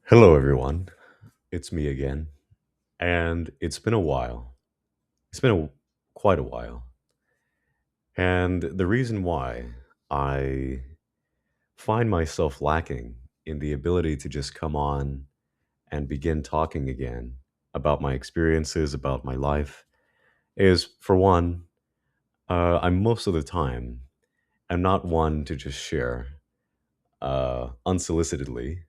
Hello, everyone. It's me again, and it's been a while. It's been quite a while, and the reason why I find myself lacking in the ability to just come on and begin talking again about my experiences, about my life, is for one, I'm most of the time I'm not one to just share unsolicitedly,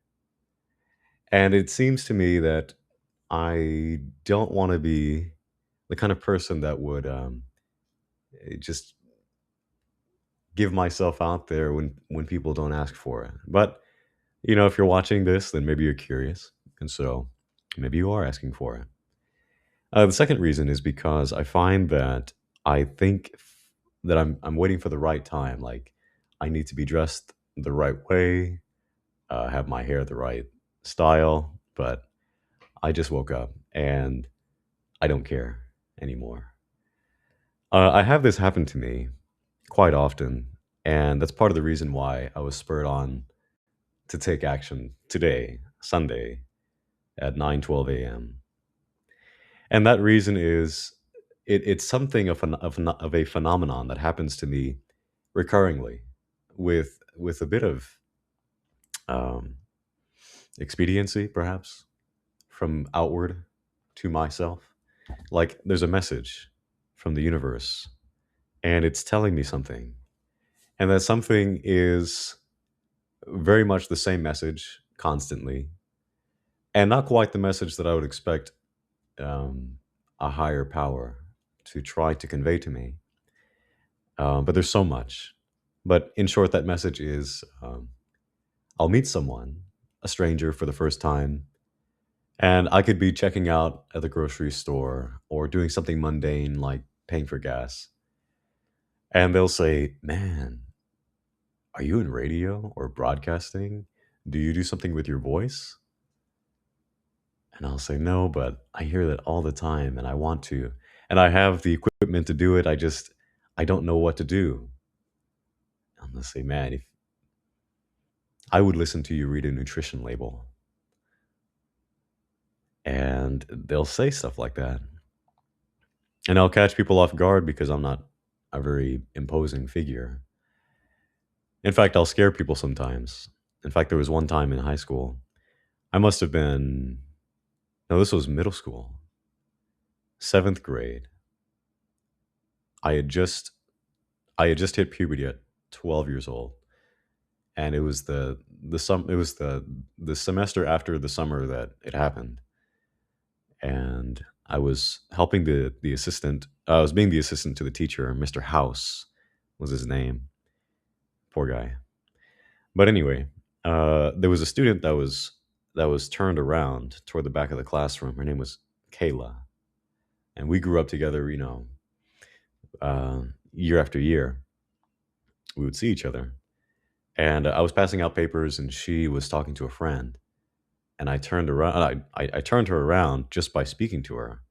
and it seems to me that I don't want to be the kind of person that would just give myself out there when people don't ask for it. But if you're watching this, then maybe you're curious, and so maybe you are asking for it. The second reason is because I find that I think that I'm waiting for the right time. Like I need to be dressed the right way, have my hair the right style, but I just woke up and I don't care anymore. I have this happen to me quite often, and that's part of the reason why I was spurred on to take action today, Sunday, at 9:12 a.m. And that reason is it's something of a phenomenon that happens to me recurringly, with a bit of um, expediency, perhaps from outward to myself. Like there's a message from the universe, and it's telling me something, and that something is very much the same message constantly, and not quite the message that I would expect a higher power to try to convey to me. But there's so much. But in short, that message is I'll meet someone, a stranger, for the first time, and I could be checking out at the grocery store or doing something mundane like paying for gas. And they'll say, "Man, are you in radio or broadcasting? Do you do something with your voice?" And I'll say, "No, but I hear that all the time and I want to. And I have the equipment to do it. I don't know what to do." I'm gonna say, "Man, if I would listen to you read a nutrition label." And they'll say stuff like that. And I'll catch people off guard because I'm not a very imposing figure. In fact, I'll scare people sometimes. In fact, there was one time in high school, I must have been, no, this was middle school, seventh grade. I had just I had just hit puberty at 12 years old, and it was the semester after the summer that it happened, and I was helping the assistant. I was being the assistant to the teacher. Mr. House was his name. Poor guy. But anyway, there was a student that was turned around toward the back of the classroom. Her name was Kayla, and we grew up together. Uh, year after year, we would see each other. And I was passing out papers, and she was talking to a friend. And I turned around. I turned her around just by speaking to her.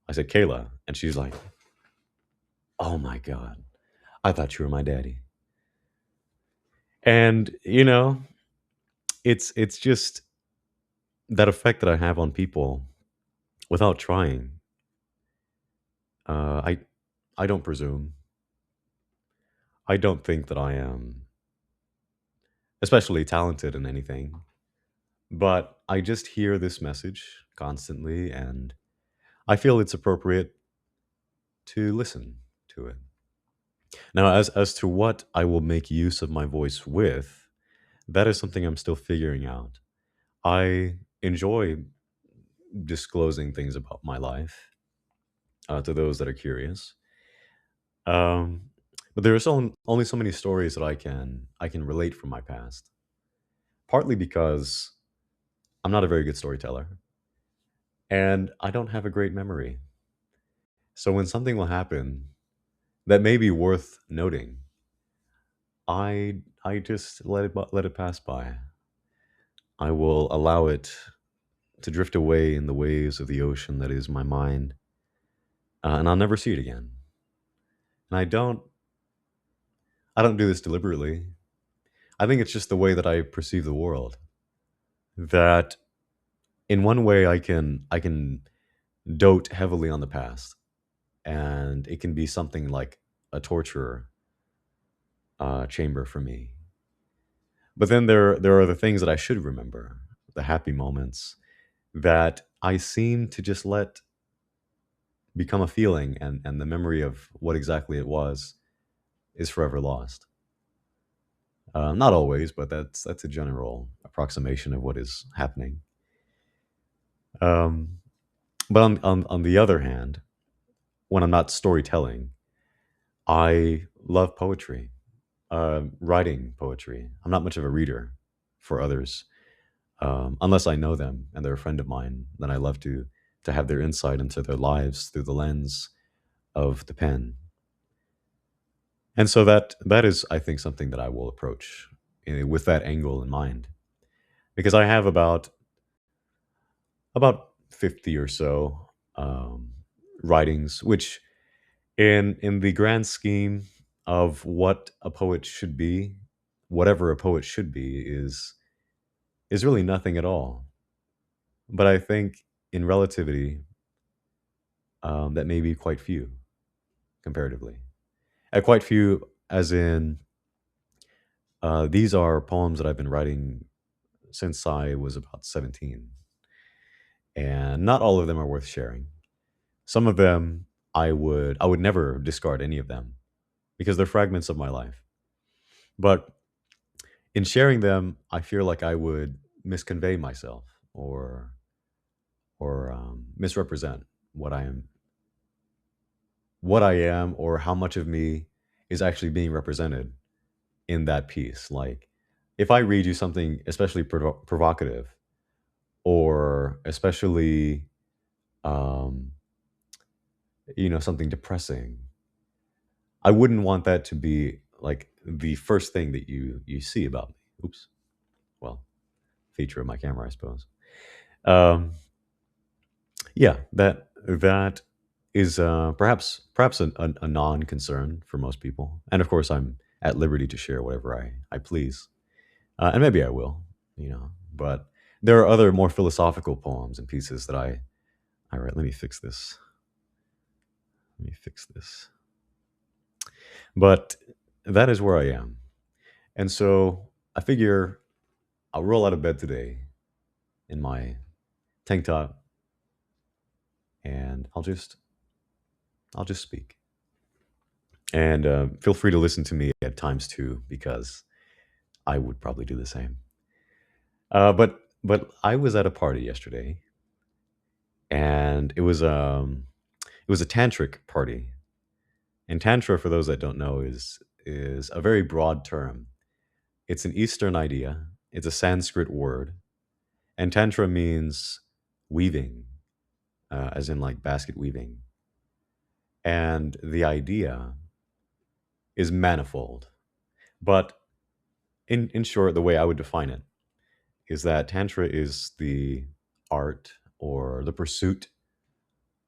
I said, "Kayla," and she's like, "Oh my god, I thought you were my daddy." And it's just that effect that I have on people without trying. I don't presume. I don't think that I am especially talented in anything, but I just hear this message constantly, and I feel it's appropriate to listen to it. Now, as to what I will make use of my voice with, that is something I'm still figuring out. I enjoy disclosing things about my life to those that are curious. Um, but there are only so many stories that I can relate from my past. Partly because I'm not a very good storyteller, and I don't have a great memory. So when something will happen that may be worth noting, I just let it pass by. I will allow it to drift away in the waves of the ocean that is my mind, and I'll never see it again. And I don't do this deliberately. I think it's just the way that I perceive the world. That In one way, I can dote heavily on the past, and it can be something like a torture chamber for me. But then there are the things that I should remember, the happy moments that I seem to just let become a feeling, and the memory of what exactly it was is forever lost. Not always, but that's a general approximation of what is happening. Um, but on the other hand, when I'm not storytelling, I love poetry, writing poetry. I'm not much of a reader for others, unless I know them and they're a friend of mine. Then I love to have their insight into their lives through the lens of the pen. And so that is, I think, something that I will approach with that angle in mind, because I have about 50 or so writings, which in the grand scheme of what a poet should be, whatever a poet should be, is really nothing at all. But I think in relativity, that may be quite few comparatively. Quite few, as in these are poems that I've been writing since I was about 17, and not all of them are worth sharing. Some of them I would never discard any of them because they're fragments of my life. But in sharing them, I feel like I would misconvey myself, or misrepresent what I am, or how much of me is actually being represented in that piece. Like, if I read you something especially provocative, or especially, um, something depressing, I wouldn't want that to be like the first thing that you see about me. Oops. Well, feature of my camera, I suppose. Um, yeah, that is perhaps a non-concern for most people, and of course, I'm at liberty to share whatever I please, and maybe I will, But there are other more philosophical poems and pieces that I write. Let me fix this. Let me fix this. But that is where I am, and so I figure I'll roll out of bed today in my tank top, and I'll just speak. And feel free to listen to me at times too, because I would probably do the same. But I was at a party yesterday, and it was a tantric party. And tantra, for those that don't know, is a very broad term. It's an Eastern idea. It's a Sanskrit word, and tantra means weaving, as in like basket weaving. And the idea is manifold. But in short, the way I would define it is that Tantra is the art or the pursuit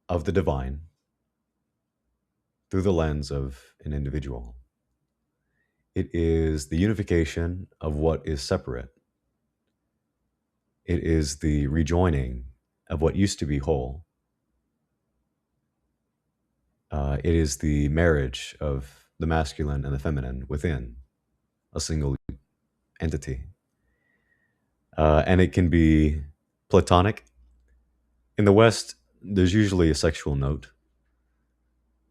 of the divine through the lens of an individual. It is the unification of what is separate. It is the rejoining of what used to be whole. It is the marriage of the masculine and the feminine within a single entity. And it can be platonic. In the West, there's usually a sexual note,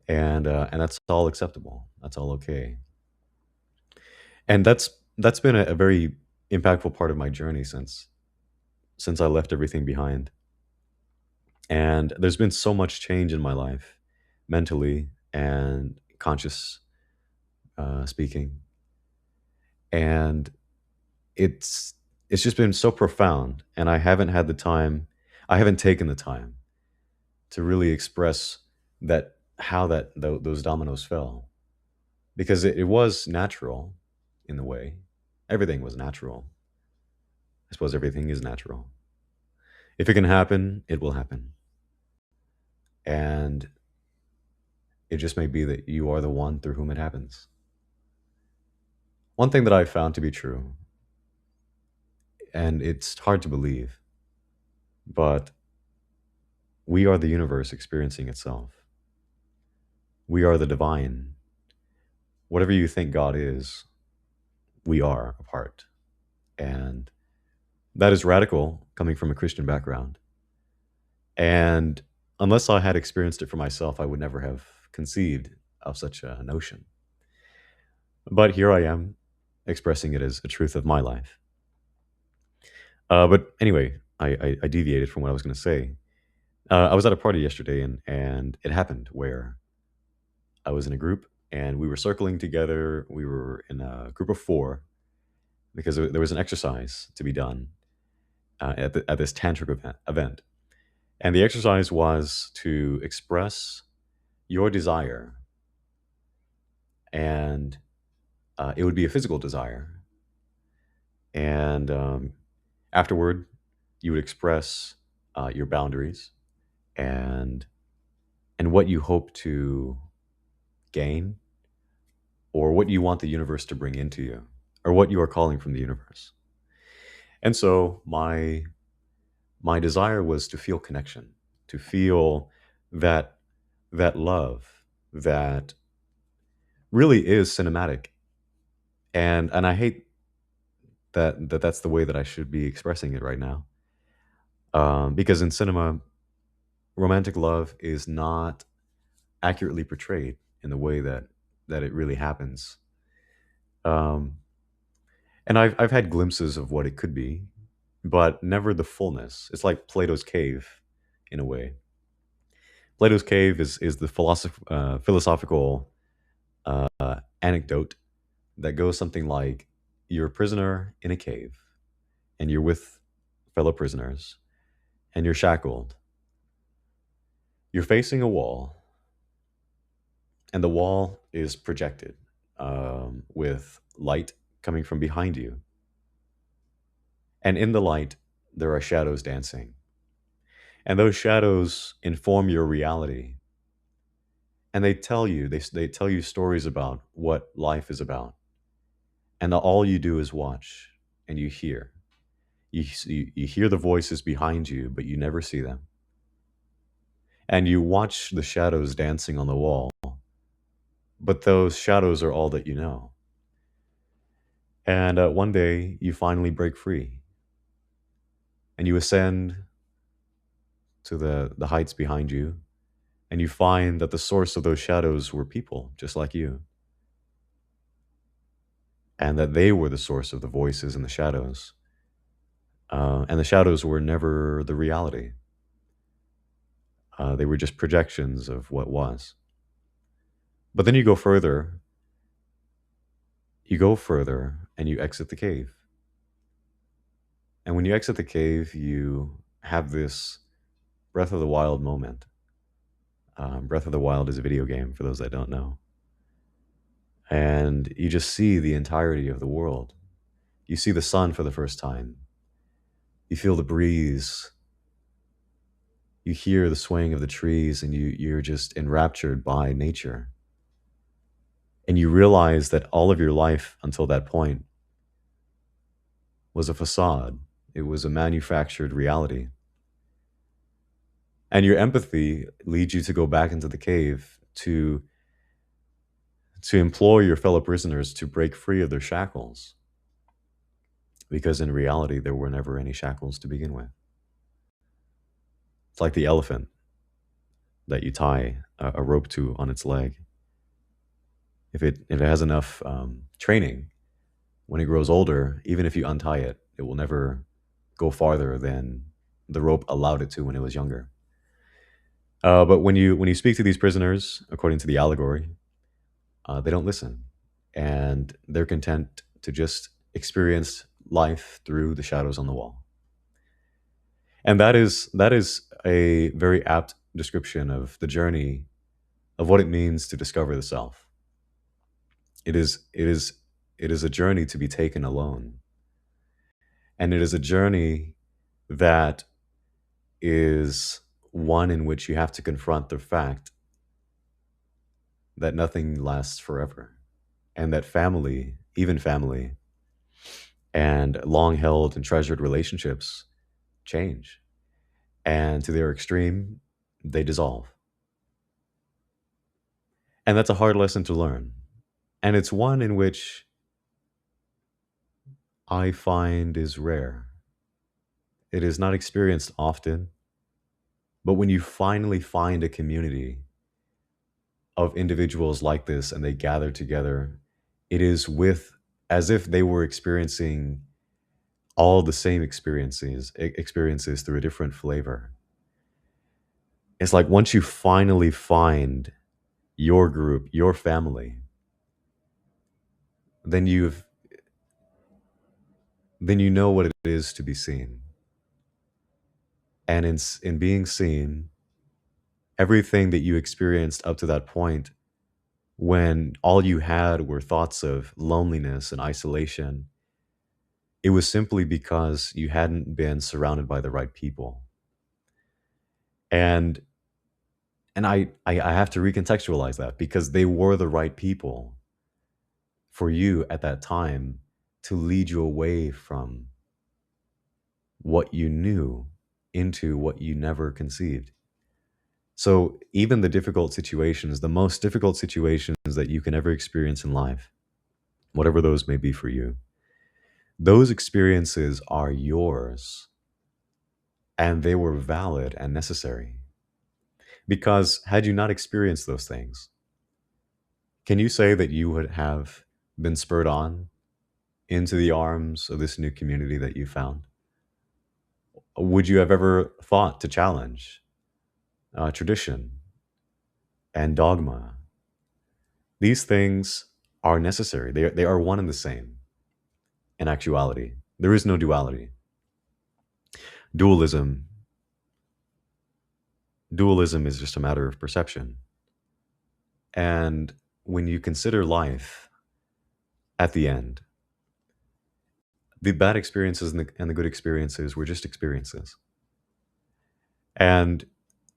and that's all acceptable. That's all okay. And that's been a very impactful part of my journey since I left everything behind. And there's been so much change in my life, mentally and conscious speaking, and it's it's just been so profound. And I haven't had the time, I haven't taken the time to really express that how those dominoes fell, because it was natural in the way. Everything was natural. I suppose everything is natural. If it can happen, it will happen. And it just may be that you are the one through whom it happens. One thing that I've found to be true, and it's hard to believe, but we are the universe experiencing itself. We are the divine. Whatever you think God is, we are a part. And that is radical coming from a Christian background. And unless I had experienced it for myself, I would never have conceived of such a notion. But here I am expressing it as a truth of my life. But anyway, I deviated from what I was going to say. I was at a party yesterday, and it happened where I was in a group and we were circling together. We were in a group of four because there was an exercise to be done at this tantric event. And the exercise was to express your desire, and it would be a physical desire. And afterward, you would express your boundaries and what you hope to gain, or what you want the universe to bring into you, or what you are calling from the universe. And so my desire was to feel connection, to feel that love that really is cinematic. And I hate that's the way that I should be expressing it right now. Because in cinema, romantic love is not accurately portrayed in the way that it really happens. Um, and I've had glimpses of what it could be, but never the fullness. It's like Plato's cave, in a way. Plato's cave is the philosophical anecdote that goes something like: you're a prisoner in a cave, and you're with fellow prisoners, and you're shackled. You're facing a wall, and the wall is projected with light coming from behind you. And in the light, there are shadows dancing. And those shadows inform your reality. And they tell you stories about what life is about. And all you do is watch and you hear. You hear the voices behind you, but you never see them. And you watch the shadows dancing on the wall, but those shadows are all that you know. And one day you finally break free and you ascend to the heights behind you, and you find that the source of those shadows were people just like you, and that they were the source of the voices in the shadows. And the shadows were never the reality. They were just projections of what was. But then you go further, and you exit the cave. And when you exit the cave, you have this Breath of the Wild moment. Breath of the Wild is a video game, for those that don't know. And you just see the entirety of the world. You see the sun for the first time. You feel the breeze. You hear the swaying of the trees, and you're just enraptured by nature. And you realize that all of your life until that point was a facade. It was a manufactured reality. And your empathy leads you to go back into the cave to implore your fellow prisoners to break free of their shackles, because in reality there were never any shackles to begin with. It's like the elephant that you tie a rope to on its leg. If it has enough training, when it grows older, even if you untie it, it will never go farther than the rope allowed it to when it was younger. But when you speak to these prisoners, according to the allegory, they don't listen, and they're content to just experience life through the shadows on the wall. And that is a very apt description of the journey of what it means to discover the self. It is a journey to be taken alone, and it is a journey that is one in which you have to confront the fact that nothing lasts forever, and that family, even family, and long held and treasured relationships change. and to their extreme, they dissolve. And that's a hard lesson to learn. And it's one in which I find is rare. It is not experienced often, but when you finally find a community of individuals like this and they gather together, it is with as if they were experiencing all the same experiences through a different flavor. It's like once you finally find your group, your family, then you know what it is to be seen. And in being seen, everything that you experienced up to that point when all you had were thoughts of loneliness and isolation, it was simply because you hadn't been surrounded by the right people. And I have to recontextualize that because they were the right people for you at that time to lead you away from what you knew into what you never conceived. So even the difficult situations, the most difficult situations that you can ever experience in life, whatever those may be for you, those experiences are yours and they were valid and necessary. Because had you not experienced those things, can you say that you would have been spurred on into the arms of this new community that you found? Would you have ever thought to challenge tradition and dogma? These things are necessary. They are one and the same in actuality. There is no duality. Dualism, dualism is just a matter of perception. And when you consider life at the end, the bad experiences and the good experiences were just experiences. And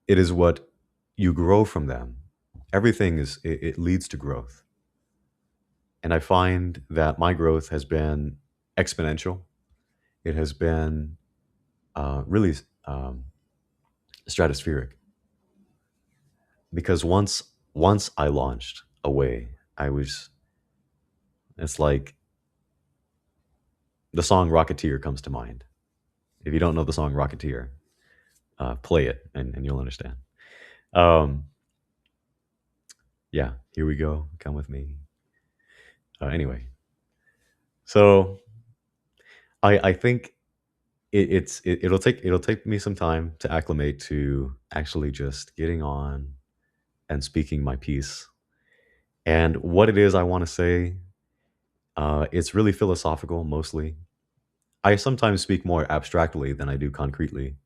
it is what you grow from them. Everything it leads to growth. And I find that my growth has been exponential. It has been really um, stratospheric because once I launched away, I was. It's like the song "Rocketeer" comes to mind. If you don't know the song "Rocketeer," play it and you'll understand. Um, yeah, here we go. Come with me. Anyway, so I think it'll take me some time to acclimate to actually just getting on and speaking my piece. And what it is I want to say, it's really philosophical mostly. I sometimes speak more abstractly than I do concretely,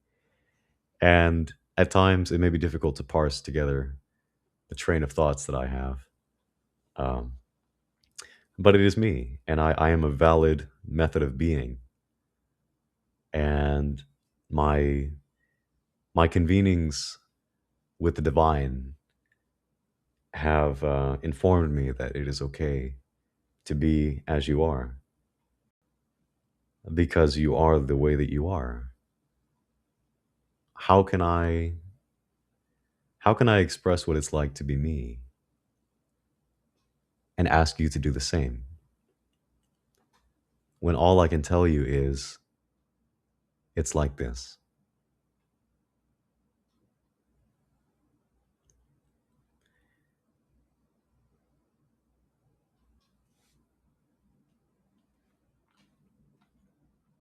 and at times it may be difficult to parse together the train of thoughts that I have. Um, but it is me, and I am a valid method of being, and my my convenings with the divine have informed me that it is okay to be as you are because you are the way that you are. How can I how can I express what it's like to be me and ask you to do the same when all I can tell you is it's like this?